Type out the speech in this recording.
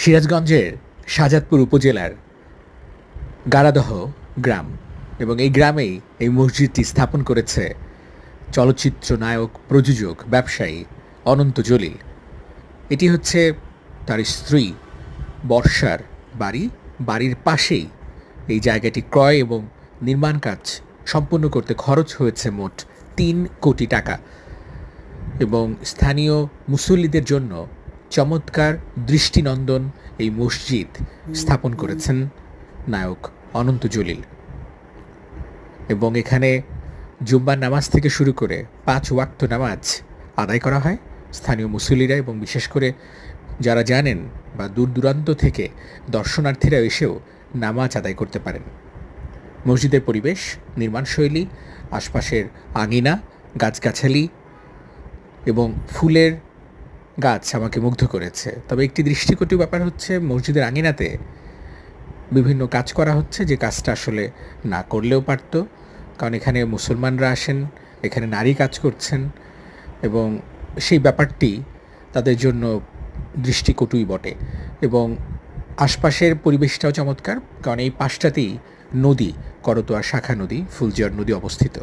সিরাজগঞ্জের শাহজাদপুর উপজেলার গারাদহ গ্রাম এবং এই গ্রামেই এই মসজিদটি স্থাপন করেছে চলচ্চিত্র নায়ক, প্রযোজক, ব্যবসায়ী অনন্ত জলিল। এটি হচ্ছে তার স্ত্রী বর্ষার বাড়ি। বাড়ির পাশেই এই জায়গাটি ক্রয় এবং নির্মাণ কাজ সম্পূর্ণ করতে খরচ হয়েছে মোট ৩ কোটি টাকা এবং স্থানীয় মুসল্লিদের জন্য চমৎকার দৃষ্টিনন্দন এই মসজিদ স্থাপন করেছেন নায়ক অনন্ত জলিল। এবং এখানে জুম্মার নামাজ থেকে শুরু করে ৫ ওয়াক্ত নামাজ আদায় করা হয় স্থানীয় মুসল্লিরা, এবং বিশেষ করে যারা জানেন বা দূর দূরান্ত থেকে দর্শনার্থীরা এসেও নামাজ আদায় করতে পারেন। মসজিদের পরিবেশ, নির্মাণশৈলী, আশপাশের আঙিনা, গাছগাছালি এবং ফুলের গাছ আমাকে মুগ্ধ করেছে। তবে একটি দৃষ্টিকটু ব্যাপার হচ্ছে মসজিদের আঙিনাতে বিভিন্ন কাজ করা হচ্ছে, যে কাজটা আসলে না করলেও পারত, কারণ এখানে মুসলমানরা আসেন, এখানে নারী কাজ করছেন এবং সেই ব্যাপারটি তাদের জন্য দৃষ্টিকটুই বটে। এবং আশপাশের পরিবেশটাও চমৎকার, কারণ এই পাশটাতেই নদী, করতোয়া শাখা নদী, ফুলজিয়ার নদী অবস্থিত।